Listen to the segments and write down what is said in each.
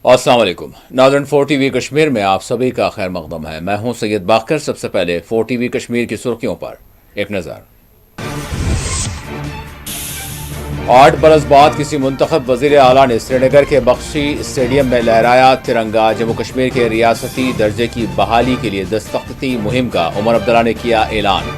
अस्सलाम वालेकुम नाज़रीन, 4TV कश्मीर में आप सभी का खैर मकदम है। मैं हूं सैयद बाकर। सबसे पहले 4TV कश्मीर की सुर्खियों पर एक नज़र। 8 बरस बाद किसी मुंतखब वज़ीर आला ने श्रीनगर के बख्शी स्टेडियम में लहराया तिरंगा। जम्मू कश्मीर के रियासती दर्जे की बहाली के लिए दस्तखती मुहिम का उमर अब्दुल्ला ने किया ऐलान।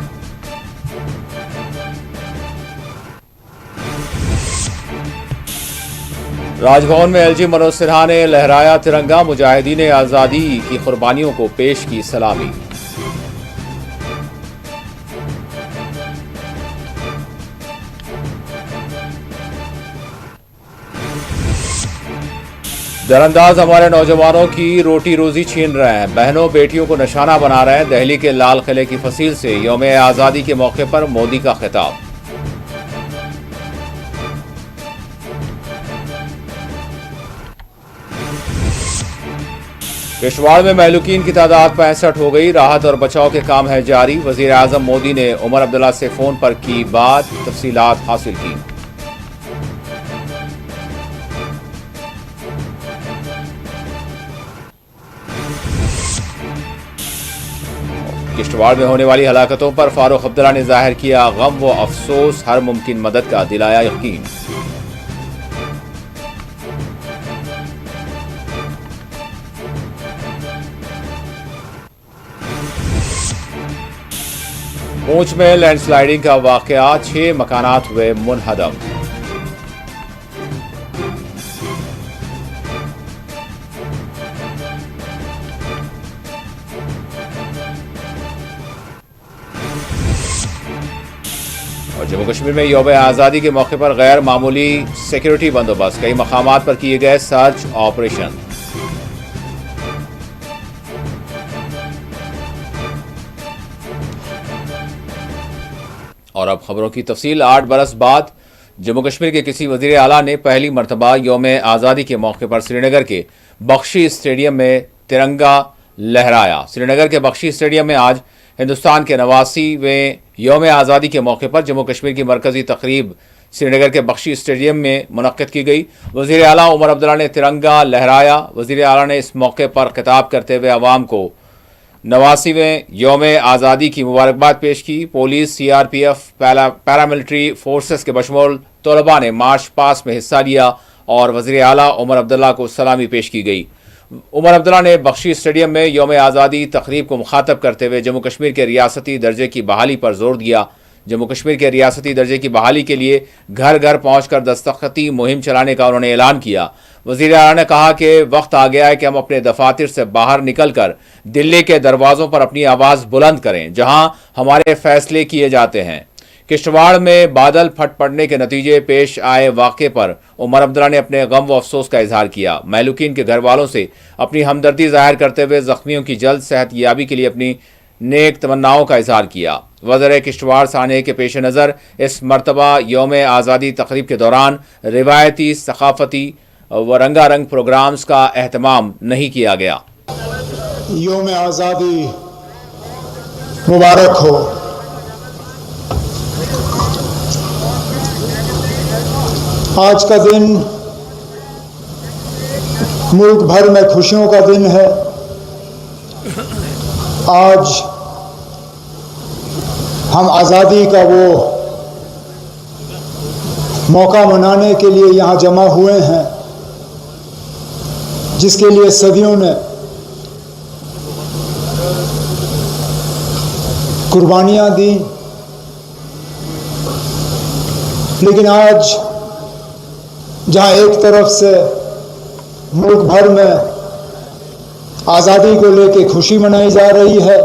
राजभवन में LG मनोज सिन्हा ने लहराया तिरंगा। मुजाहिदीन आज़ादी की कुर्बानियों को पेश की सलामी। दरअंदाज हमारे नौजवानों की रोटी रोजी छीन रहे हैं, बहनों बेटियों को निशाना बना रहे हैं। दिल्ली के लाल किले की फसील से यौम आज़ादी के मौके पर मोदी का खिताब। किश्तवाड़ में महलूकीन की तादाद 65 हो गई। राहत और बचाव के काम है जारी। वजीर आजम मोदी ने उमर अब्दुल्ला से फोन पर की बात, तफसीलात हासिल की। किश्तवाड़ में होने वाली हलाकतों पर फारूक अब्दुल्ला ने जाहिर किया गम व अफसोस, हर मुमकिन मदद का दिलाया यकीन। पूंछ में लैंडस्लाइडिंग का वाकया, 6 मकानात हुए मुनहदम। और जम्मू कश्मीर में यौम आज़ादी के मौके पर गैर मामूली सिक्योरिटी बंदोबस्त, कई मकामात पर किए गए सर्च ऑपरेशन। और अब खबरों की तफसील। 8 बरस बाद जम्मू कश्मीर के किसी वजीर आला ने पहली मरतबा यौम आज़ादी के मौके पर श्रीनगर के बख्शी स्टेडियम में तिरंगा लहराया। श्रीनगर के बख्शी स्टेडियम में आज हिंदुस्तान के 89वें यौम आज़ादी के मौके पर जम्मू कश्मीर की मरकजी तकरीब श्रीनगर के बख्शी स्टेडियम में मुनक्किद की गई। वजीर आला उमर अब्दुल्ला ने तिरंगा लहराया। वजीर आला ने इस मौके पर खिताब करते हुए आवाम को 89वें यौम आज़ादी की मुबारकबाद पेश की। पुलिस, CRPF, पैरामिलिट्री फोर्सेस के बशमूल तलबा ने मार्च पास्ट में हिस्सा लिया और वज़ीर आला उमर अब्दुल्ला को सलामी पेश की गई। उमर अब्दुल्ला ने बख्शी स्टेडियम में यौम आज़ादी तकरीब को मुखातब करते हुए जम्मू कश्मीर के रियासती दर्जे की बहाली पर जोर दिया। जम्मू कश्मीर के रियासती दर्जे की बहाली के लिए घर घर पहुंचकर दस्तखती मुहिम चलाने का उन्होंने ऐलान किया। वज़ीर आला ने कहा कि वक्त आ गया है कि हम अपने दफातर से बाहर निकलकर दिल्ली के दरवाज़ों पर अपनी आवाज़ बुलंद करें, जहां हमारे फैसले किए जाते हैं। किश्तवाड़ में बादल फट पड़ने के नतीजे पेश आए वाक़े पर उमर अब्दुल्ला ने अपने गम व अफसोस का इजहार किया। महलूकीन के घर वालों से अपनी हमदर्दी जाहिर करते हुए जख्मियों की जल्द सेहत याबी के लिए अपनी नेक तमन्नाओं का इजहार किया। वज़ीर किश्तवाड़ साने के पेश नज़र इस मरतबा यौम आज़ादी तकरीब के दौरान रिवायती, सकाफती व रंगारंग प्रोग्राम्स का एहतमाम नहीं किया गया। यौम आज़ादी मुबारक हो। आज का दिन मुल्क भर में खुशियों का दिन है। आज हम आज़ादी का वो मौका मनाने के लिए यहाँ जमा हुए हैं जिसके लिए सदियों ने कुर्बानियाँ दी। लेकिन आज जहाँ एक तरफ से मुल्क भर में आज़ादी को लेकर खुशी मनाई जा रही है,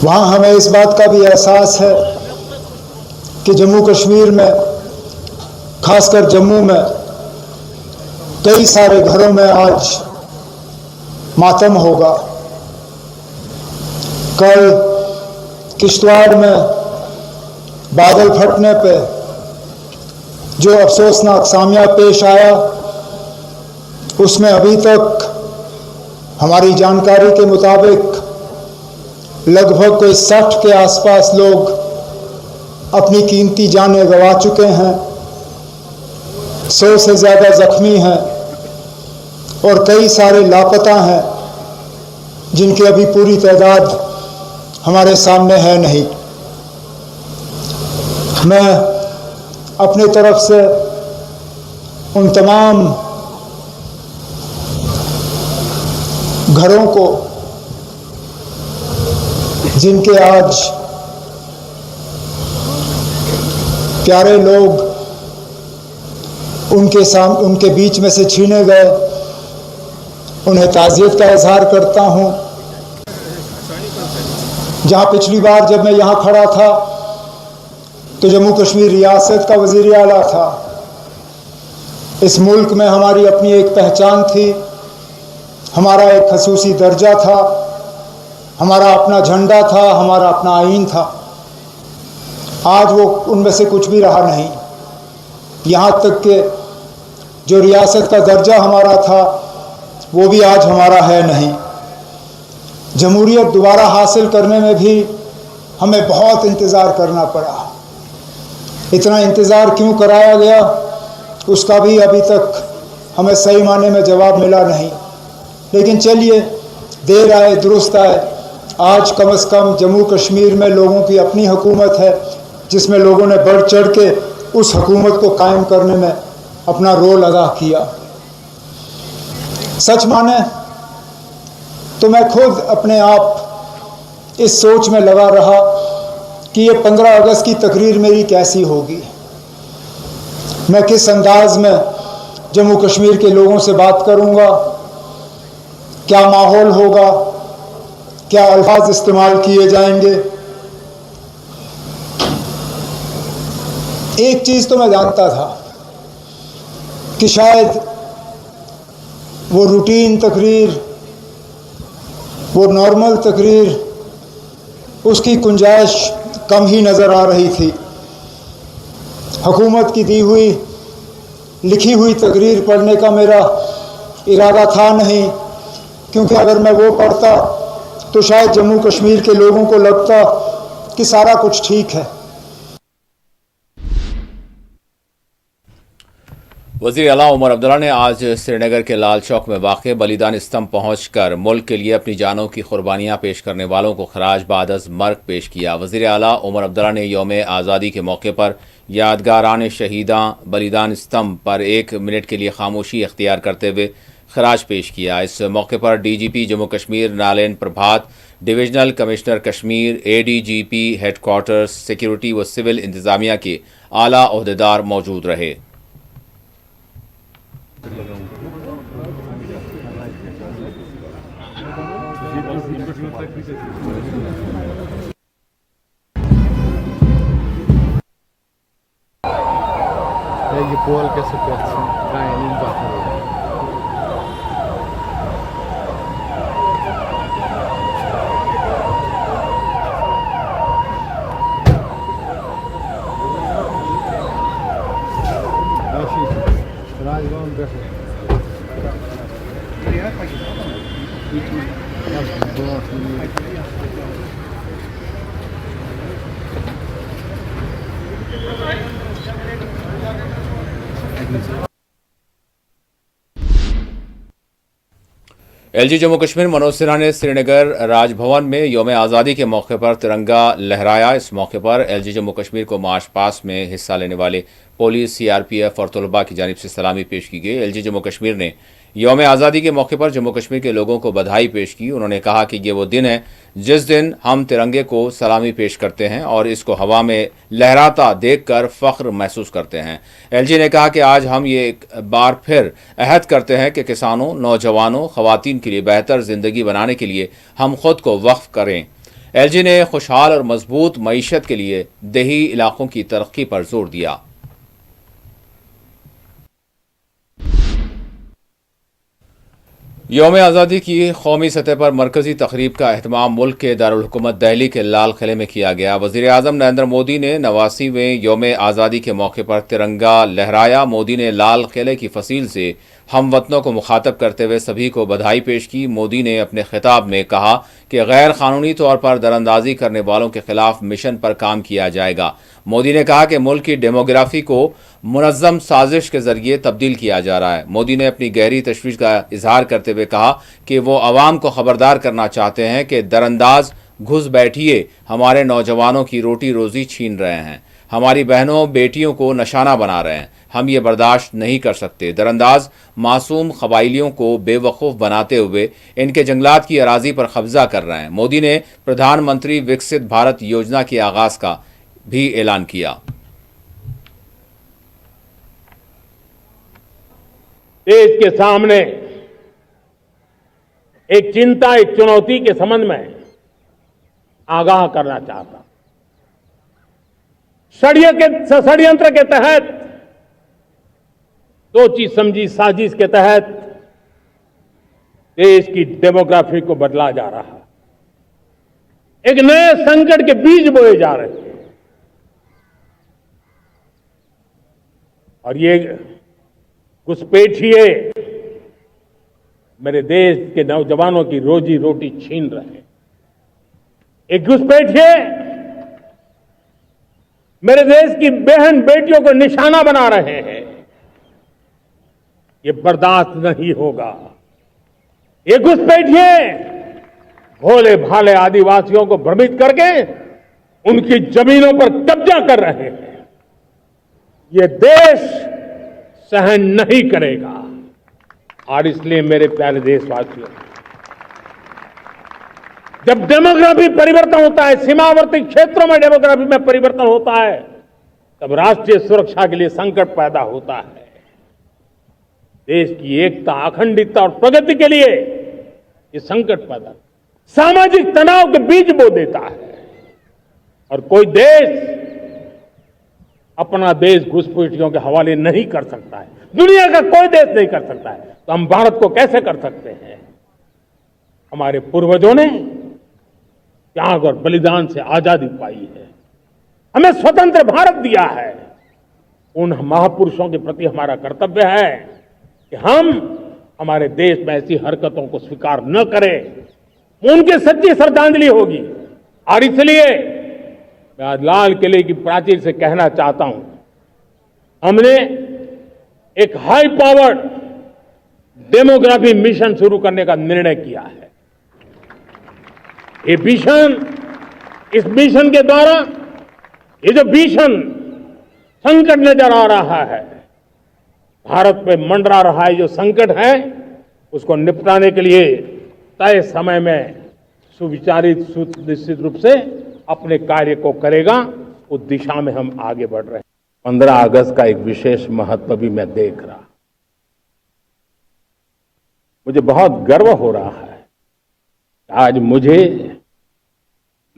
वहाँ हमें इस बात का भी एहसास है कि जम्मू कश्मीर में, खासकर जम्मू में, कई सारे घरों में आज मातम होगा। कल किश्तवाड़ में बादल फटने पे जो अफसोसनाक सामिया पेश आया, उसमें अभी तक हमारी जानकारी के मुताबिक लगभग कोई 60 के आसपास लोग अपनी कीमती जानें गंवा चुके हैं, 100 से ज़्यादा ज़ख्मी हैं। और कई सारे लापता हैं जिनकी अभी पूरी तादाद हमारे सामने है नहीं। मैं अपनी तरफ से उन तमाम घरों को जिनके आज प्यारे लोग उनके बीच में से छीने गए, उन्हें ताज़ियत का इजहार करता हूँ। जहाँ पिछली बार जब मैं यहाँ खड़ा था तो जम्मू कश्मीर रियासत का वज़ीर आला था। इस मुल्क में हमारी अपनी एक पहचान थी, हमारा एक खसूसी दर्जा था, हमारा अपना झंडा था, हमारा अपना आईन था। आज वो उनमें से कुछ भी रहा नहीं। यहाँ तक कि जो रियासत का दर्जा हमारा था वो भी आज हमारा है नहीं। जमहूरियत दोबारा हासिल करने में भी हमें बहुत इंतज़ार करना पड़ा। इतना इंतज़ार क्यों कराया गया उसका भी अभी तक हमें सही मायने में जवाब मिला नहीं। लेकिन चलिए, देर आए दुरुस्त आए। आज कम से कम जम्मू कश्मीर में लोगों की अपनी हुकूमत है जिसमें लोगों ने बढ़ चढ़ के उस हुकूमत को कायम करने में अपना रोल अदा किया। सच माने तो मैं खुद अपने आप इस सोच में लगा रहा कि ये 15 अगस्त की तकरीर मेरी कैसी होगी, मैं किस अंदाज में जम्मू कश्मीर के लोगों से बात करूंगा, क्या माहौल होगा, क्या अल्फाज इस्तेमाल किए जाएंगे। एक चीज़ तो मैं जानता था कि शायद वो रूटीन तकरीर, वो नॉर्मल तकरीर, उसकी गुंजाइश कम ही नज़र आ रही थी। हुकूमत की दी हुई लिखी हुई तकरीर पढ़ने का मेरा इरादा था नहीं, क्योंकि अगर मैं वो पढ़ता तो शायद जम्मू कश्मीर के लोगों को लगता कि सारा कुछ ठीक है। वज़ीर आला उमर अब्दुल्ला ने आज श्रीनगर के लाल चौक में वाक़ बलिदान स्तंभ पहुंचकर मुल्क के लिए अपनी जानों की कुर्बानियां पेश करने वालों को खराज बादज़ मर्ग पेश किया। वज़ीर आला उमर अब्दुल्ला ने यौम आज़ादी के मौके पर यादगारान शहीदां बलिदान स्तंभ पर 1 मिनट के लिए खामोशी इख्तियार करते हुए खराज पेश किया। इस मौके पर DGP Jammu Kashmir Nalin Prabhat, divisional commissioner Kashmir, ADGP headquarters, security व सिविल इंतज़ामिया के आला ओहदेदार मौजूद रहे। Pega polo que essa peça cai ali embaixo. LG Jammu Kashmir Manoj Sinha ने श्रीनगर राजभवन में यौम आज़ादी के मौके पर तिरंगा लहराया। इस मौके पर LG जम्मू कश्मीर को मार्च पास्ट में हिस्सा लेने वाले पुलिस, CRPF और तलबा की जानिब से सलामी पेश की गई। LG जम्मू कश्मीर ने यौम आज़ादी के मौके पर जम्मू कश्मीर के लोगों को बधाई पेश की। उन्होंने कहा कि ये वो दिन है जिस दिन हम तिरंगे को सलामी पेश करते हैं और इसको हवा में लहराता देखकर फ़ख्र महसूस करते हैं। LG ने कहा कि आज हम ये एक बार फिर अहद करते हैं कि किसानों, नौजवानों, ख़वातीन के लिए बेहतर ज़िंदगी बनाने के लिए हम खुद को वक्फ करें। LG ने खुशहाल और मजबूत मईशत के लिए देही इलाकों की तरक्की पर जोर दिया। यौम आज़ादी की कौमी सतह पर मरकजी तकरीब का अहतमाम मुल्क के दारुल हुकूमत दिल्ली के लाल किले में किया गया। वज़ीर आज़म नरेंद्र मोदी ने 89वें यौम आज़ादी के मौके पर तिरंगा लहराया। मोदी ने लाल किले की फसील से हम वतनों को मुखातब करते हुए सभी को बधाई पेश की। मोदी ने अपने खिताब में कहा कि गैर कानूनी तौर पर दरअंदाजी करने वालों के खिलाफ मिशन पर काम किया जाएगा। मोदी ने कहा कि मुल्क की डेमोग्राफी को मुनज़्ज़म साजिश के जरिए तब्दील किया जा रहा है। मोदी ने अपनी गहरी तशवीश का इजहार करते हुए कहा कि वो अवाम को खबरदार करना चाहते हैं कि दरअंदाज घुस बैठिए हमारे नौजवानों की रोटी रोजी छीन रहे हैं, हमारी बहनों बेटियों को निशाना बना रहे हैं। हम ये बर्दाश्त नहीं कर सकते। दरअंदाज मासूम कबाइलियों को बेवकूफ़ बनाते हुए इनके जंगलात की अराजी पर कब्जा कर रहे हैं। मोदी ने प्रधानमंत्री विकसित भारत योजना के आगाज का भी ऐलान किया। देश के सामने एक चिंता, एक चुनौती के संबंध में आगाह करना चाहता हूं। षड्यंत्र के तहत, सोची समझी साजिश के तहत देश की डेमोग्राफी को बदला जा रहा है। एक नए संकट के बीज बोए जा रहे हैं और ये घुसपैठिए मेरे देश के नौजवानों की रोजी रोटी छीन रहे हैं। एक घुसपैठिए मेरे देश की बहन बेटियों को निशाना बना रहे हैं। ये बर्दाश्त नहीं होगा। ये घुसपैठिए भोले भाले आदिवासियों को भ्रमित करके उनकी जमीनों पर कब्जा कर रहे हैं। ये देश सहन नहीं करेगा। और इसलिए मेरे प्यारे देशवासियों, जब डेमोग्राफी परिवर्तन होता है, सीमावर्ती क्षेत्रों में डेमोग्राफी में परिवर्तन होता है, तब राष्ट्रीय सुरक्षा के लिए संकट पैदा होता है। देश की एकता, अखंडितता और प्रगति के लिए ये संकट पैदा, सामाजिक तनाव के बीज बो देता है। और कोई देश अपना देश घुसपैठियों के हवाले नहीं कर सकता है। दुनिया का कोई देश नहीं कर सकता है, तो हम भारत को कैसे कर सकते हैं? हमारे पूर्वजों ने त्याग और बलिदान से आजादी पाई है, हमें स्वतंत्र भारत दिया है। उन महापुरुषों के प्रति हमारा कर्तव्य है कि हम हमारे देश में ऐसी हरकतों को स्वीकार न करें। उनकी सच्ची श्रद्धांजलि होगी। और इसलिए मैं आज लाल किले की प्राचीर से कहना चाहता हूं, हमने एक हाई पावर्ड डेमोग्राफी मिशन शुरू करने का निर्णय किया है। ये मिशन, इस मिशन के द्वारा ये जो भीषण संकट नजर आ रहा है, भारत पे मंडरा रहा है जो संकट है, उसको निपटाने के लिए तय समय में सुविचारित सुनिश्चित रूप से अपने कार्य को करेगा। उस दिशा में हम आगे बढ़ रहे हैं। 15 अगस्त का एक विशेष महत्व भी मैं देख रहा। मुझे बहुत गर्व हो रहा है। आज मुझे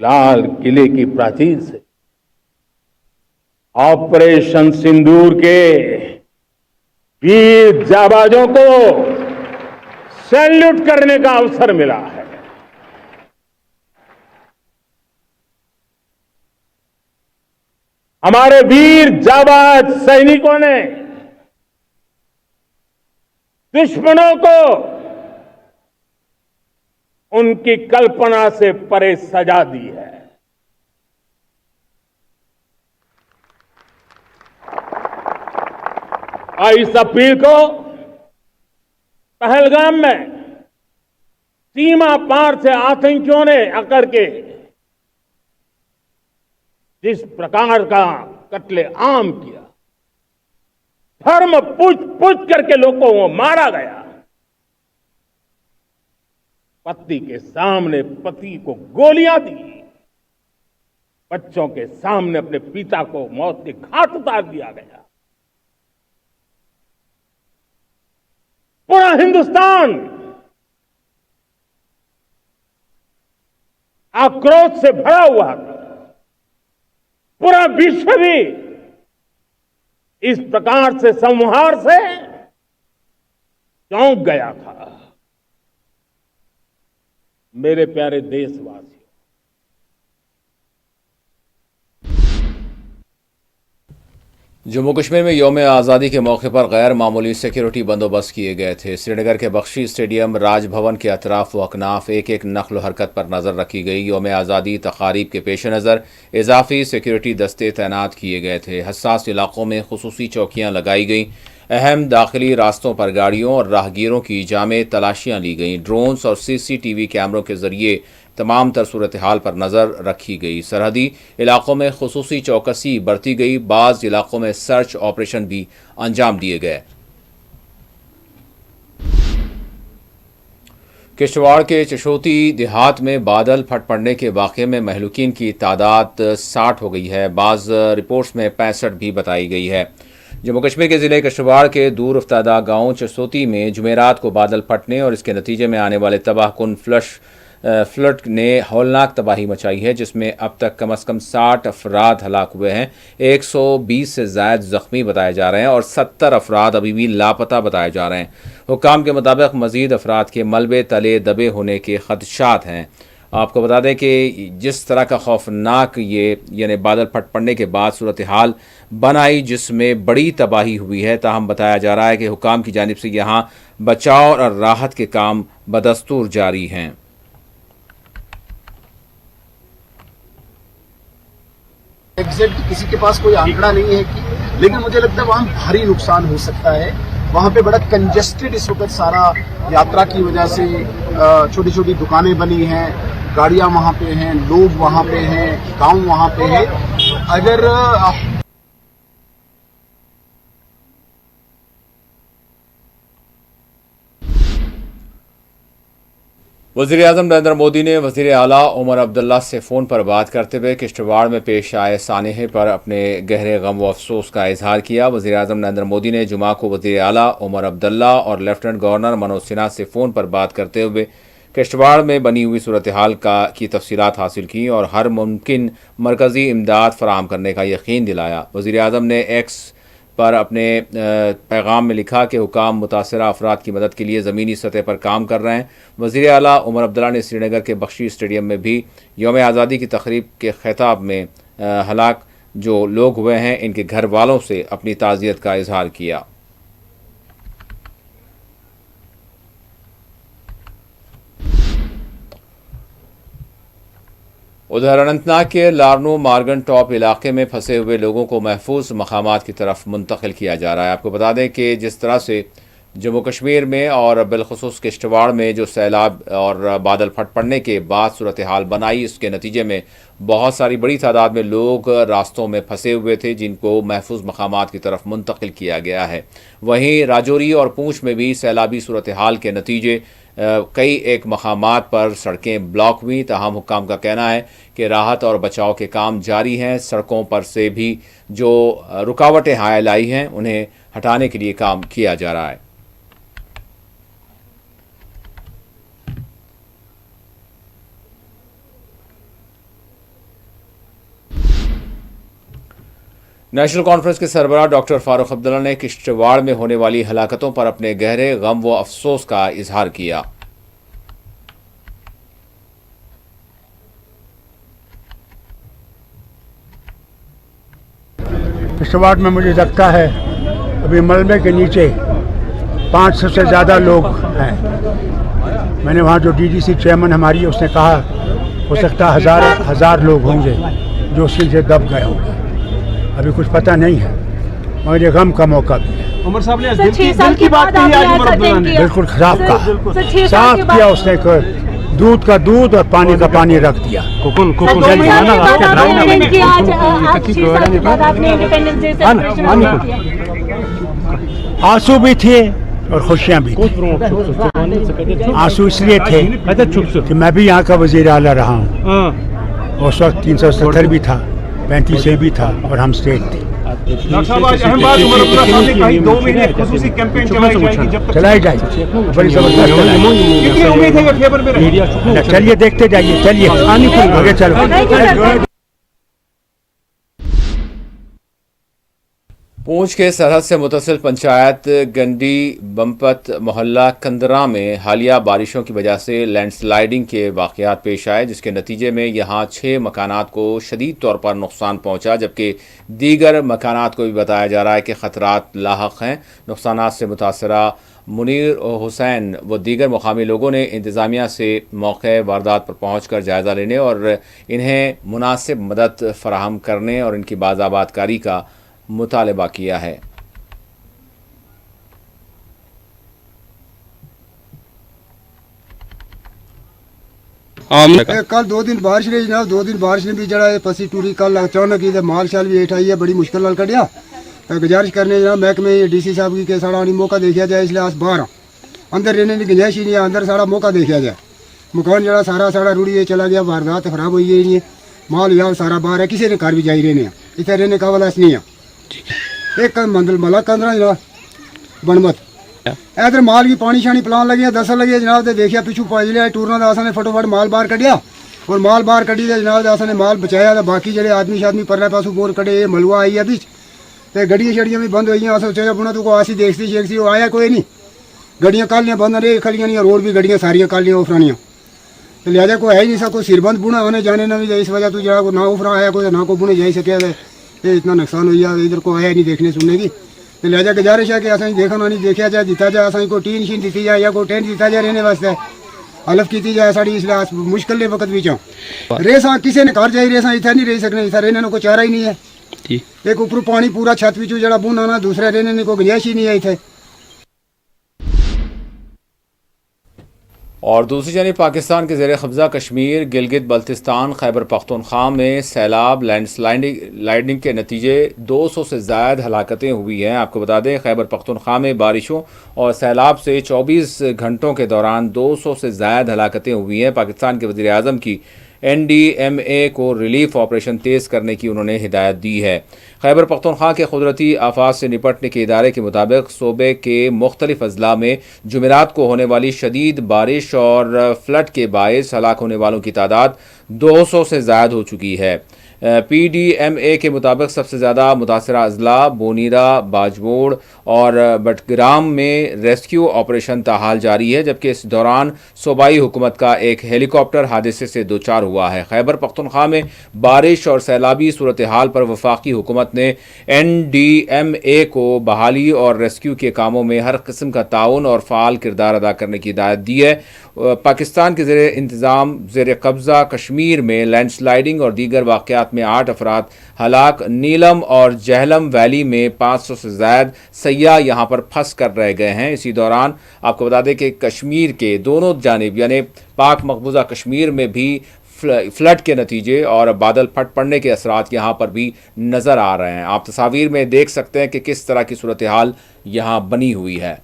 लाल किले की प्राचीर से ऑपरेशन सिंदूर के वीर जाबाजों को सैल्यूट करने का अवसर मिला है। हमारे वीर जाबाज सैनिकों ने दुश्मनों को उनकी कल्पना से परे सजा दी है। और इस अपील को पहलगाम में सीमा पार से आतंकियों ने आकर के जिस प्रकार का कत्ले आम किया, धर्म पूछ करके लोगों को मारा गया। पत्नी के सामने पति को गोलियां दी, बच्चों के सामने अपने पिता को मौत के घाट उतार दिया गया। पूरा हिंदुस्तान आक्रोश से भरा हुआ था। पूरा विश्व भी इस प्रकार से संहार से चौंक गया था। मेरे प्यारे देशवासियों, जम्मू कश्मीर में यौम आज़ादी के मौके पर गैर मामूली सिक्योरिटी बंदोबस्त किए गए थे। श्रीनगर के बख्शी स्टेडियम, राजभवन के अतराफ व अकनाफ एक एक नक्ल हरकत पर नज़र रखी गई। यौम आज़ादी तकारीब के पेश नज़र इजाफी सिक्योरिटी दस्ते तैनात किए गए थे। हसास इलाकों में खुसूसी चौकियाँ लगाई गईं। अहम दाखिली रास्तों पर गाड़ियों और राहगीरों की जामे तलाशियाँ ली गईं। ड्रोन्स और CCTV कैमरों के जरिए तमाम तर सूरत हाल पर नज़र रखी गई। सरहदी इलाकों में खुसूसी चौकसी बरती गई। बाज़ इलाकों में सर्च ऑपरेशन भी अंजाम दिए गए। किश्तवाड़ के चशोती देहात में बादल फट पड़ने के वाक़े में महलूकीन की तादाद 60 हो गई है। बाज़ रिपोर्ट्स में 65 भी बताई गई है। जम्मू कश्मीर के ज़िले किश्तवाड़ के दूर अफ्तादा गांव चशोती में जुमेरात को बादल फटने और इसके नतीजे में आने वाले तबाहकुन फ्लड ने हौलनाक तबाही मचाई है, जिसमें अब तक कम से कम 60 अफराद हलाक हुए हैं। 120 से ज़ायद ज़ख्मी बताए जा रहे हैं और 70 अफराद अभी भी लापता बताए जा रहे हैं। हुक्काम के मुताबिक मज़ीद अफराद के मलबे तले दबे होने के खदशात हैं। आपको बता दें कि जिस तरह का खौफनाक यानी बादल फट पड़ने के बाद सूरत हाल बन आई, जिसमें बड़ी तबाही हुई है, ताहम बताया जा रहा है कि हुक्काम की जानिब से यहाँ बचाव और राहत के काम बदस्तूर जारी हैं। एग्जैक्ट किसी के पास कोई आंकड़ा नहीं है कि, लेकिन मुझे लगता है वहाँ भारी नुकसान हो सकता है। वहाँ पे बड़ा कंजेस्टेड इस वक्त सारा यात्रा की वजह से छोटी छोटी दुकानें बनी हैं, गाड़ियाँ वहाँ पे हैं, लोग वहाँ पे हैं, गांव वहाँ पे है। अगर वज़ीर-ए-आज़म नरेंद्र मोदी ने वज़ीर आला उमर अब्दुल्ला से फ़ोन पर बात करते हुए किश्तवाड़ में पेश आए सानहे पर अपने गहरे गम व अफसोस का इजहार किया। वज़ीर-ए-आज़म नरेंद्र मोदी ने जुमा को वज़ीर आला उमर अब्दुल्ला और लेफ्टिनेंट गवर्नर मनोज सिन्हा से फ़ोन पर बात करते हुए किश्तवाड़ में बनी हुई सूरत हाल की तफसीलात हासिल की और हर मुमकिन मरकज़ी इमदाद फराहम करने का यकीन दिलाया। वज़ीर-ए-आज़म ने एक्स पर अपने पैगाम में लिखा कि हुकाम मुतासरा अफराद की मदद के लिए ज़मीनी सतह पर काम कर रहे हैं। वज़ीर आला उमर अब्दुल्ला ने श्रीनगर के बख्शी स्टेडियम में भी यौम आज़ादी की तकरीब के खिताब में हलाक जो लोग हुए हैं, इनके घर वालों से अपनी ताज़ियत का इजहार किया। उधर अनंतनाग के लारनू मार्गन टॉप इलाके में फंसे हुए लोगों को महफूज मकामात की तरफ मुंतकिल किया जा रहा है। आपको बता दें कि जिस तरह से जम्मू कश्मीर में और बिलखुसूस किश्तवाड़ में जो सैलाब और बादल फट पड़ने के बाद सूरत हाल बनाई, इसके नतीजे में बहुत सारी बड़ी तादाद में लोग रास्तों में फंसे हुए थे, जिनको महफूज मकामात की तरफ मुंतकिल किया गया है। वहीं राजौरी और पूंछ में भी सैलाबी सूरत हाल के नतीजे कई एक मकामात पर सड़कें ब्लॉक हुई। ताहम हुक्काम का कहना है कि राहत और बचाव के काम जारी हैं। सड़कों पर से भी जो रुकावटें हायल आई हैं, उन्हें हटाने के लिए काम किया जा रहा है। नेशनल कॉन्फ्रेंस के सरबराह डॉक्टर फारूक अब्दुल्ला ने किश्तवाड़ में होने वाली हलाकतों पर अपने गहरे गम व अफसोस का इजहार किया। किश्तवाड़ में मुझे लगता है अभी मलबे के नीचे 500 से ज़्यादा लोग हैं। मैंने वहाँ जो DDC चेयरमैन हमारी है, उसने कहा हो सकता है हजार लोग होंगे जो उसके नीचे दब गए होंगे। अभी कुछ पता नहीं है, मगर ये गम का मौका भी है। उमर साहब ने दिल की बात कही आज उमर अब्दुल्ला ने, बिल्कुल साफ किया उसने। दूध का दूध और पानी का पानी रख दिया। आंसू भी थे और खुशियाँ भी थी। आंसू इसलिए थे कि मैं भी यहाँ का वज़ीर आला रहा हूँ। उस वक्त 370 भी था, 35 भी था और हम स्टेट थे। चलाई जाएगी, बड़ी जबरदस्त। चलिए देखते जाइए, चलिए आगे चलो। पूंछ के सरहद से मुतसिल पंचायत गंडी बम्पत मोहल्ला कंदरा में हालिया बारिशों की वजह से लैंडस्लाइडिंग के वाक़यात पेश आए, जिसके नतीजे में यहां 6 मकानात को शदीद तौर पर नुकसान पहुंचा, जबकि दीगर मकानात को भी बताया जा रहा है कि ख़तरात लाहक हैं। नुकसानात से मुतासरा मुनीर हुसैन व दीगर मुकामी लोगों ने इंतज़ामिया से मौके वारदात पर पहुँच कर जायज़ा लेने और इन्हें मुनासिब मदद फराहम करने और इनकी बाज़ाबादकारी का मुतालबा किया है। कल 2 दिन बारिश रही जनाब, 2 दिन बारिश ने भी जड़ा है पसी टूरी कल अचानक ही माल शाल भी हेठ आई है, बड़ी मुश्किल नाल कटिया। गुजारिश करने जनाब महकमे DC साहब की के साड़ा मौका देखा जाए, इसलिए अस बाहर अंदर रहने की गुंजाइश ही नहीं है, अंदर सारा मौका देखा जाए। मकान जरा सारा सारा रुड़ी है चला गया, वारदात खराब हुई है, नहीं माल या सारा बाहर है, किसी ने घर भी जाई रहने इतने रहने का वाला नहीं है। एक मंदिर मला कंदरा जनाब बनमत इधर माल की पानी शानी पिलान लगे, दसन लगे जनाब, तो देखिया पिछू पाई लिया टूरना असा ने फटोफट माल बाहर कटिया और माल बाहर कटी जनाब असा ने माल बचाया। तो बाकी जो आदमी शादमी परले पासों बोर कटे मलुआ आई है बिच, तो गड्डियां शड़ियां भी बंद हुई, अस सोचा बुना तो आसी देखती शेखती वो आया कोई नहीं, गड्डियां कालियां बंद रही खलियां नहीं, रोड भी गड्डियां सारियां कालियां उफरानियां, तो लिहाजा कोई है ही नहीं सा, कोई सिरबंद बुना होने जाने ना भी, इस वजह तो जरा को ना उफरा आया कोई ना को बुने जा सके, ये इतना नुकसान हुई है, इधर को आया नहीं देखने सुनने की। तो लिहाजा गुजारिश है कि असें देखा नहीं देखा जाए, दिता जाए असें कोई टीन शीन दी जाए या कोई टेंट दिता जाए रहने वास्ते हलफ की जाए साड़ी, इसलिए मुश्किल वक्त भी रेसा किसी ने घर जाई रेसा इतना नहीं रह सकने, इतना रहने को चारा ही नहीं है। एक ऊपर पानी पूरा छत पिछू जरा बूंद आना, दूसरा रहने को गुंजाइश ही नहीं है इतने। और दूसरी जानिब पाकिस्तान के ज़ेर कब्ज़ा कश्मीर, गिलगित बल्तिस्तान, खैबर पख्तूनख्वा में सैलाब लैंडस्लाइडिंग के नतीजे 200 से ज़ायद हलाकतें हुई हैं। आपको बता दें खैबर पख्तूनख्वा में बारिशों और सैलाब से 24 घंटों के दौरान 200 से ज़ायद हलाकतें हुई हैं। पाकिस्तान के वज़ीर आज़म की NDMA को रिलीफ ऑपरेशन तेज़ करने की उन्होंने हिदायत दी है। खैबर पख्तूनख्वा के कुदरती आफात से निपटने के इदारे के मुताबिक सूबे के मुख्तलिफ अजला में जुमेरात को होने वाली शदीद बारिश और फ्लड के बायस हलाक होने वालों की तादाद 200 से ज़ायद हो चुकी है। PDMA के मुताबिक सबसे ज़्यादा मुतासरा अजला बोनीरा, बाजवोड़ और बटग्राम में रेस्क्यू ऑपरेशन ताहाल जारी है, जबकि इस दौरान सूबाई हुकूमत का एक हेलीकॉप्टर हादसे से दो चार हुआ है। खैबर पख्तूनख्वा में बारिश और सैलाबी सूरत हाल पर वफाकी हुकूमत ने NDMA को बहाली और रेस्क्यू के कामों में हर किस्म का ताउन और फ़ाल किरदार अदा करने की हिदायत दी है। पाकिस्तान के ज़ेर इंतज़ाम ज़ेर कब्ज़ा कश्मीर में लैंडस्लाइडिंग और दीगर वाक़यात में 8 अफराद हलाक, नीलम और जहलम वैली में 500 से ज़ायद सयाह यहाँ पर फंस कर रह गए हैं। इसी दौरान आपको बता दें कि कश्मीर के दोनों जानिब यानी पाक मकबूजा कश्मीर में भी फ्लड के नतीजे और बादल फट पड़ने के असरात यहाँ पर भी नज़र आ रहे हैं। आप तस्वीर में देख सकते हैं कि किस तरह की सूरत हाल यहाँ बनी हुई है।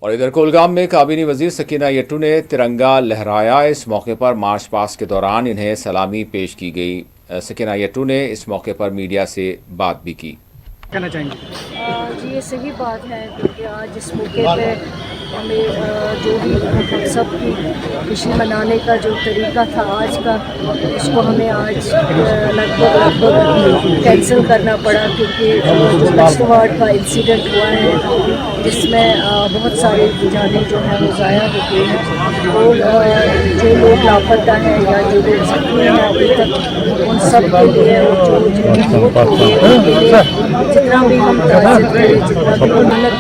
और इधर कुलगाम में काबीनी वजीर सकीना यट्टू ने तिरंगा लहराया। इस मौके पर मार्च पास्ट के दौरान इन्हें सलामी पेश की गई। सकीना यट्टू ने इस मौके पर मीडिया से बात भी की। कहना चाहेंगे जी ये सही बात है, क्योंकि आज इस मौके पे हमें जो भी हम सब की खुशी मनाने का जो तरीका था आज का, उसको हमें आज लगभग कैंसिल करना पड़ा, क्योंकि जो किश्तवाड़ का इंसिडेंट हुआ है जिसमें बहुत सारे जाने जो है वो ज़ाया हो गई हैं, और जो लोग लापता हैं या जो लोग जख्मी हैं अभी तक, उन सब के लिए जितना भी हम ताज़ियत करें, जितना भी मुल्क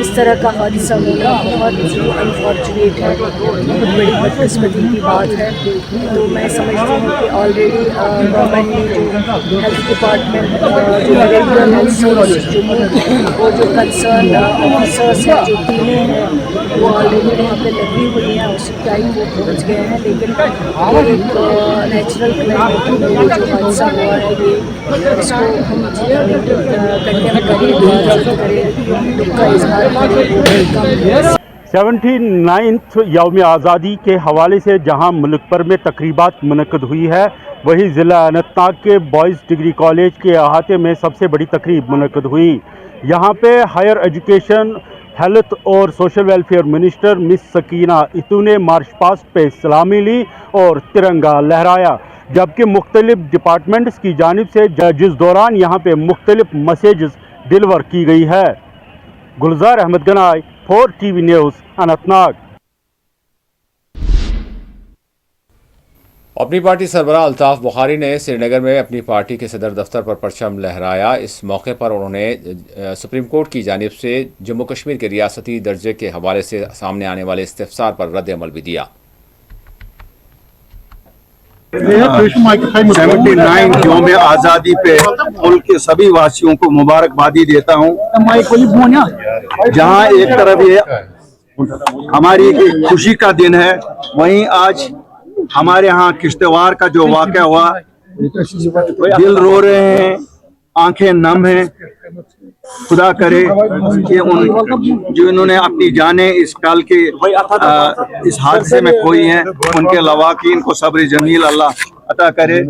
इस तरह का हादसा होना बहुत ही अनफॉर्चुनेट है, बहुत बड़ी बदकिस्मती की बात है। तो मैं समझती हूँ कि ऑलरेडी गवर्नमेंट ने जो हेल्थ डिपार्टमेंट जो रेगुलर हेल्थ सर्विस जो और जो कंसर्न ऑफिसर्स हैं, जो टीमें हैं, वो ऑलरेडी वहाँ पर लगी हुई हैं, उसी टाइम वो पहुँच गए हैं। लेकिन ये एक नेचुरल क्लाइमेट में जो हादसा हुआ है, ये इसको हम कंडेम करें, करें, दुख का इजहार करें। 79th यौम आज़ादी के हवाले से जहां मुल्क भर में तकरीबात मुनक़्क़द हुई है, वहीं ज़िला अनंतनाग के बॉयज़ डिग्री कॉलेज के अहाते में सबसे बड़ी तकरीब मुनक़्क़द हुई। यहां पे हायर एजुकेशन, हेल्थ और social welfare minister miss Sakina Itoo ने मार्च पास्ट पे सलामी ली और तिरंगा लहराया, जबकि मुख्तलिफ डिपार्टमेंट्स की जानिब से जिस दौरान यहाँ पे मुख्तलिफ मैसेजेस डिलीवर की गई है। गुलजार अहमद गनाई, 4 TV न्यूज़, अनंतनाग। अपनी पार्टी सरबराह अल्ताफ बुखारी ने श्रीनगर में अपनी पार्टी के सदर दफ्तर पर परचम लहराया। इस मौके पर उन्होंने सुप्रीम कोर्ट की जानिब से जम्मू कश्मीर के रियासती दर्जे के हवाले से सामने आने वाले इस्तिफसार पर रद्द अमल भी दिया। 79 यौम आज़ादी पे मुल्क के सभी वासियों को मुबारकबादी देता हूँ। जहाँ एक तरफ ये हमारी खुशी का दिन है, वहीं आज हमारे यहाँ किश्तवाड़ का जो वाक़या हुआ, दिल रो रहे हैं, आंखें नम हैं। खुदा करे कि जिन्होंने अपनी जानें इस काल के इस हादसे में खोई हैं, उनके लवाकीन को सब्र जमील अल्लाह अता करे,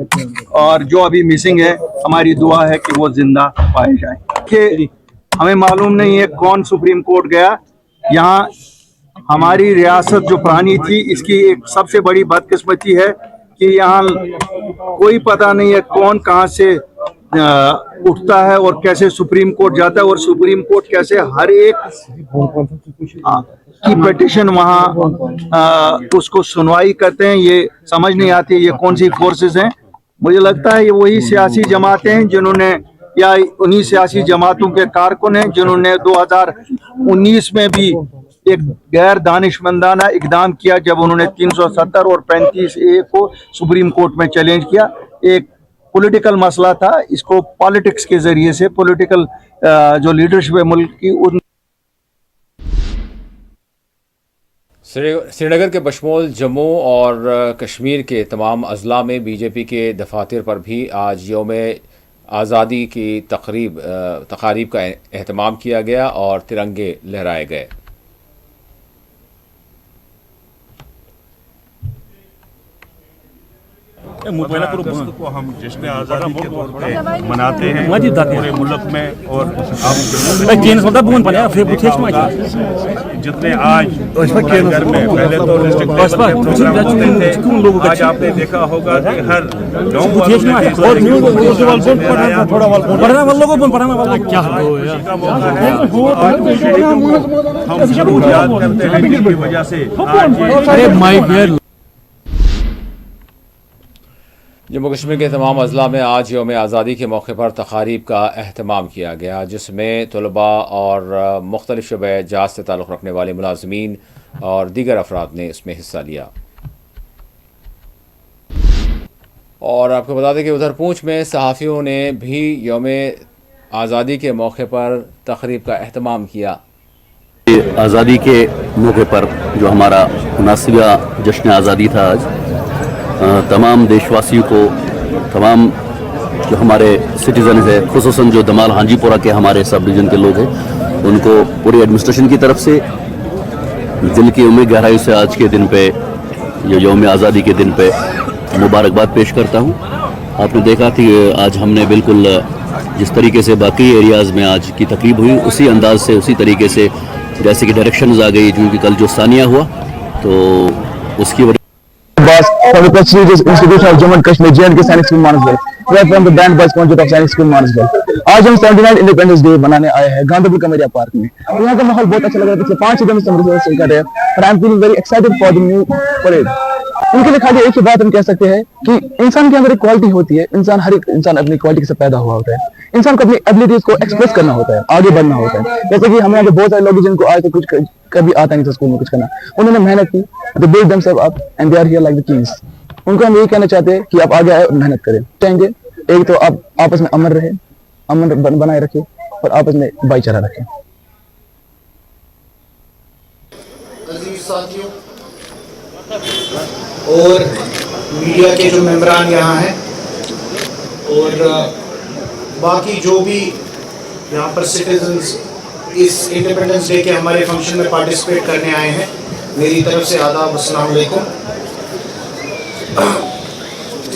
और जो अभी मिसिंग है हमारी दुआ है कि वो जिंदा पाए जाए। कि हमें मालूम नहीं है कौन सुप्रीम कोर्ट गया। यहाँ हमारी रियासत जो पुरानी थी, इसकी एक सबसे बड़ी बदकिस्मती है कि यहाँ कोई पता नहीं है कौन कहाँ से उठता है और कैसे सुप्रीम कोर्ट जाता है, और सुप्रीम कोर्ट कैसे हर एक की पिटीशन वहाँ उसको सुनवाई करते हैं। ये समझ नहीं आती ये कौन सी फोर्सेस हैं। मुझे लगता है ये वही सियासी जमातें हैं जिन्होंने, या उन्हीं सियासी जमातों के कारकुन हैं जिन्होंने 2019 में भी एक गैर दानिशमंदाना इकदाम किया, जब उन्होंने 370 और 35A को सुप्रीम कोर्ट में चैलेंज किया। एक पॉलिटिकल मसला था, इसको पॉलिटिक्स के जरिए से पॉलिटिकल जो लीडरशिप है मुल्क की उन श्रीनगर के बशमूल जम्मू और कश्मीर के तमाम अजला में बीजेपी के दफातर पर भी आज यौम आज़ादी की तकारीब का एहतमाम किया गया और तिरंगे लहराए गए। अगस्त को हम जश्न आज़ादी के तौर पे मनाते हैं पूरे मुल्क में, और जितने आज घर में पहले तो आज आपने देखा होगा कि हर गाँव हम याद करते हैं जिसकी वजह से जम्मू कश्मीर के तमाम अजला में आज यौम आज़ादी के मौके पर तकारीब का अहतमाम किया गया, जिसमें तलबा और मुख्तलिफ शोबे जात से ताल्लुक़ रखने वाले मुलाज़मीन और दीगर अफराद ने इसमें हिस्सा लिया। और आपको बता दें कि उधर पूंछ में सहाफ़ियों ने भी यौम आज़ादी के मौके पर तकरीब का अहतमाम किया। आज़ादी के मौके पर जो हमारा 79वां जश्न आज़ादी था, आज तमाम देशवासियों को, तमाम जो हमारे सिटीजन है, खुसूसन जो दमाल हांजीपुरा के हमारे सब डिवीज़न के लोग हैं, उनको पूरी एडमिनिस्ट्रेशन की तरफ से दिल की उम्मीद गहराई से आज के दिन पे, ये यौम आज़ादी के दिन पे मुबारकबाद पेश करता हूँ। आपने देखा कि आज हमने बिल्कुल जिस तरीके से बाकी एरियाज़ में आज की तकरीब हुई, उसी अंदाज से, उसी तरीके से जैसे कि डायरेक्शंस आ गई, क्योंकि कल जो सानिया हुआ तो उसकी वजह from the prestigious institution of Jammu and Kashmir, J&K Sainik School Mansfield, right from the band boys conjure of Sainik School Mansfield। आज हम 79 इंडिपेंडेंस डे मनाने आए हैं गांधीपुर कमेरिया पार्क में। यहाँ का माहौल बहुत अच्छा लग रहा है। पिछले 5 दिन से कर रहे हैं और I am feeling very excited for the new parade. उनके लिए खाली एक ही बात हम कह सकते हैं कि इंसान के अंदर एक क्वालिटी होती है, हर एक इंसान अपनी क्वालिटी से पैदा हुआ होता है। इंसान को अपनी एबिलिटीज को एक्सप्रेस करना होता है, आगे बढ़ना होता है। जैसे कि हमें बहुत सारे लोग जिनको आज तक कुछ कभी आता नहीं था स्कूल में कुछ करना, उन्होंने मेहनत की, they build themselves up and they are here like the kings. उनको हम यही कहना चाहते हैं कि आप आगे आए और मेहनत करें। चाहेंगे एक तो आप आपस में अमन रहे, अमन बनाए रखें और आपस में भाईचारा रखें। अजीज साथियों और मीडिया के जो मेंबरान यहाँ हैं और बाकी जो भी यहाँ पर सिटीजन्स इस इंडिपेंडेंस डे के हमारे फंक्शन में पार्टिसिपेट करने आए हैं। मेरी तरफ से आदाब, अस्सलाम वालेकुम।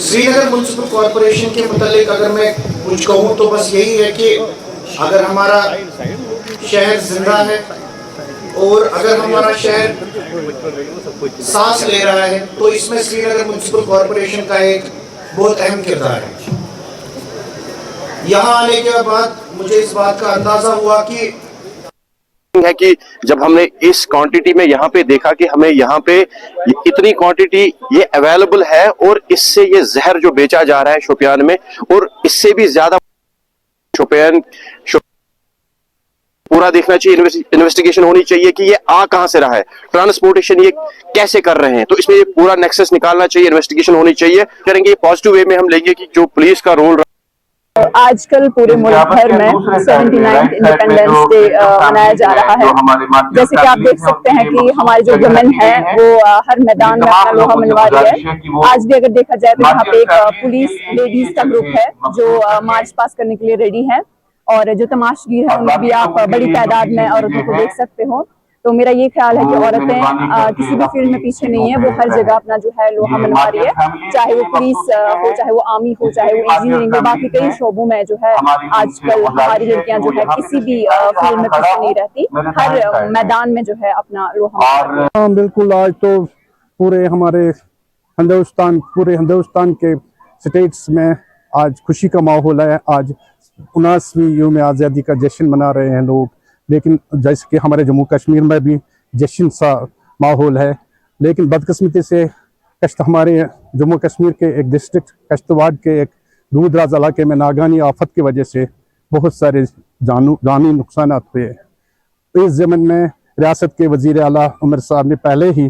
श्रीनगर म्युनिसिपल कॉरपोरेशन के मुतालिक अगर मैं कुछ कहूँ तो बस यही है कि अगर हमारा शहर जिंदा है और अगर हमारा शहर सांस ले रहा है तो इसमें श्रीनगर म्युनिसिपल कॉरपोरेशन का एक बहुत अहम किरदार है। यहाँ आने के बाद मुझे इस बात का अंदाजा हुआ कि जब हमने इस क्वांटिटी में यहाँ पे देखा कि हमें यहाँ पे इतनी क्वांटिटी ये अवेलेबल है और इससे ये जहर जो बेचा जा रहा है शोपियान में, और इससे भी ज्यादा शोपियान पूरा देखना चाहिए, इन्वेस्टिगेशन होनी चाहिए कि ये आ कहां से रहा है, ट्रांसपोर्टेशन ये कैसे कर रहे हैं, तो इसमें ये पूरा नेक्सस निकालना चाहिए, इन्वेस्टिगेशन होनी चाहिए। करेंगे पॉजिटिव वे में हम लेंगे कि जो पुलिस का रोल आजकल पूरे मुल्क भर में 79th इंडिपेंडेंस डे मनाया जा रहा है। जैसे कि आप देख सकते हैं कि हमारी जो वुमेन है वो हर मैदान में अपना लोहा मनवा रही है। आज भी अगर देखा जाए तो यहाँ पे एक पुलिस लेडीज का ग्रुप है जो मार्च पास करने के लिए रेडी है, और जो तमाशगीर है उनमें भी आप बड़ी तादाद में औरतों को देख सकते हो। तो मेरा ये ख्याल है कि औरतें किसी भी फील्ड में पीछे नहीं है, वो हर जगह अपना जो है लोहा मनवा रही है, चाहे वो पुलिस हो, चाहे वो आर्मी हो, चाहे वो इंजीनियरिंग हो, बाकी कई शोबों में जो है आजकल हमारी लड़कियां जो है किसी भी फील्ड में पीछे नहीं रहती, हर मैदान में जो है अपना लोहा। बिल्कुल, आज तो पूरे हमारे पूरे हिंदुस्तान के स्टेट्स में आज खुशी का माहौल है। आज 79वीं यौम आज़ादी का जश्न मना रहे हैं लोग, लेकिन जैसे कि हमारे जम्मू कश्मीर में भी जश्न सा माहौल है, लेकिन बदकिस्मती से हमारे जम्मू कश्मीर के एक डिस्ट्रिक्ट कश्तवाड़ के एक दूर दराज इलाके में नागानी आफत की वजह से बहुत सारे जानी नुकसान हुए। इस ज़मन में रियासत के वज़ीर आला उमर साहब ने पहले ही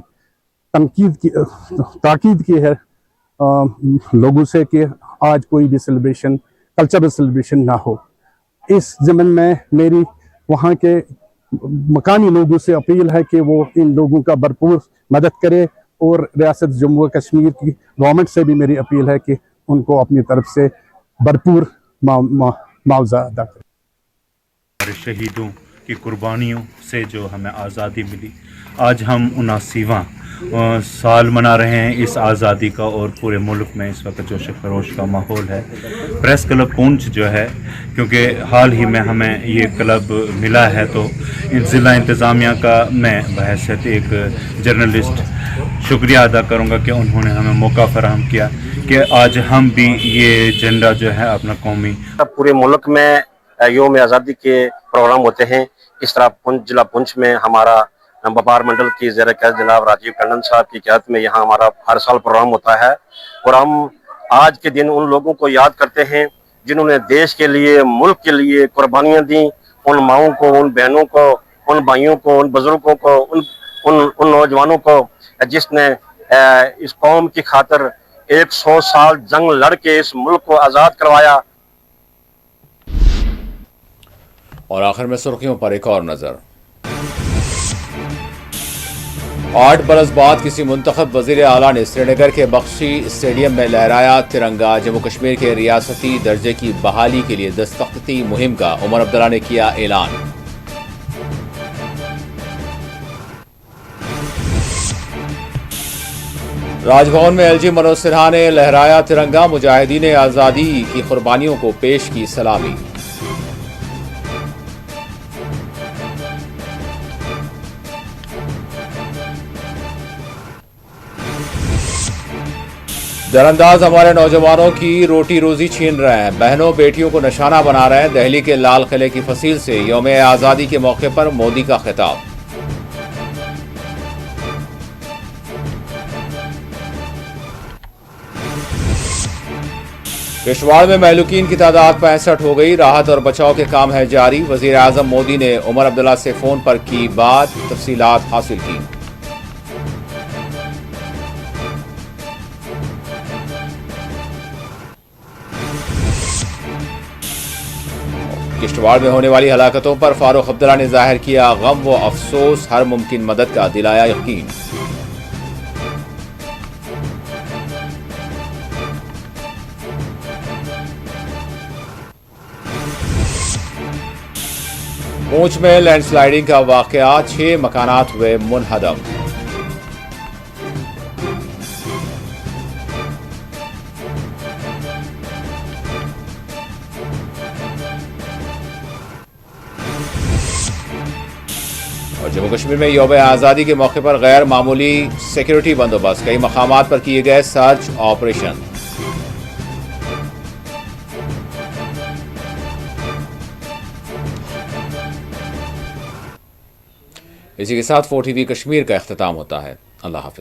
ताकीद की है लोगों से कि आज कोई भी सेलिब्रेशन, कल्चरल सेलिब्रेशन ना हो। इस ज़मन में मेरी वहाँ के मकानी लोगों से अपील है कि वो इन लोगों का भरपूर मदद करे, और रियासत जम्मू कश्मीर की गवर्नमेंट से भी मेरी अपील है कि उनको अपनी तरफ से भरपूर मुआवजा अदा करें। हमारे शहीदों की कुर्बानियों से जो हमें आज़ादी मिली, आज हम 79वां साल मना रहे हैं इस आज़ादी का, और पूरे मुल्क में इस वक्त जोश खरोश का माहौल है। प्रेस क्लब पुंछ जो है, क्योंकि हाल ही में हमें ये क्लब मिला है, तो इन ज़िला इंतज़ामिया का मैं बहैसियत एक जर्नलिस्ट शुक्रिया अदा करूँगा कि उन्होंने हमें मौका फराहम किया कि आज हम भी ये झंडा जो है अपना कौमी। पूरे मुल्क में यौम आज़ादी के प्रोग्राम होते हैं। इस तरह जिला पुंछ में हमारा व्यापार मंडल की ज़ेर क़यादत जनाब राजीव टंडन साहब की क़यादत में यहाँ हमारा हर साल प्रोग्राम होता है, और हम आज के दिन उन लोगों को याद करते हैं जिन्होंने देश के लिए, मुल्क के लिए कुर्बानियाँ दी। उन माओं को, उन बहनों को, उन भाइयों को, उन बुजुर्गों को, उन नौजवानों को जिसने इस कौम की खातिर 100 साल जंग लड़ के इस मुल्क को आज़ाद करवाया। और आखिर में सुर्खियों पर एक और नजर। 8 बरस बाद किसी मुंतखब वजीर आला ने श्रीनगर के बख्शी स्टेडियम में लहराया तिरंगा। जम्मू कश्मीर के रियासती दर्जे की बहाली के लिए दस्तखती मुहिम का उमर अब्दुल्ला ने किया ऐलान। राजभवन में एलजी मनोज सिन्हा ने लहराया तिरंगा। मुजाहिदीन आज़ादी की कुर्बानियों को पेश की सलामी। दरअंदाज हमारे नौजवानों की रोटी रोजी छीन रहे हैं, बहनों बेटियों को निशाना बना रहे हैं। दिल्ली के लाल किले की फसील से यौम आज़ादी के मौके पर मोदी का खिताब। किश्तवाड़ में महलूकीन की तादाद 65 हो गई। राहत और बचाव के काम है जारी। वजीर आजम मोदी ने उमर अब्दुल्ला से फोन पर की बात, तफसीलात हासिल की। किश्तवाड़ में होने वाली हलाकतों पर फारूक अब्दुल्ला ने जाहिर किया गम व अफसोस, हर मुमकिन मदद का दिलाया यकीन। पूंछ में लैंडस्लाइडिंग का वाकया, 6 मकानात हुए मुनहदम। और जम्मू कश्मीर में यौम आज़ादी के मौके पर गैर मामूली सिक्योरिटी बंदोबस्त, कई मकामात पर किए गए सर्च ऑपरेशन। इसी के साथ 4 TV कश्मीर का इख्तिताम होता है। अल्लाह हाफ़िज़।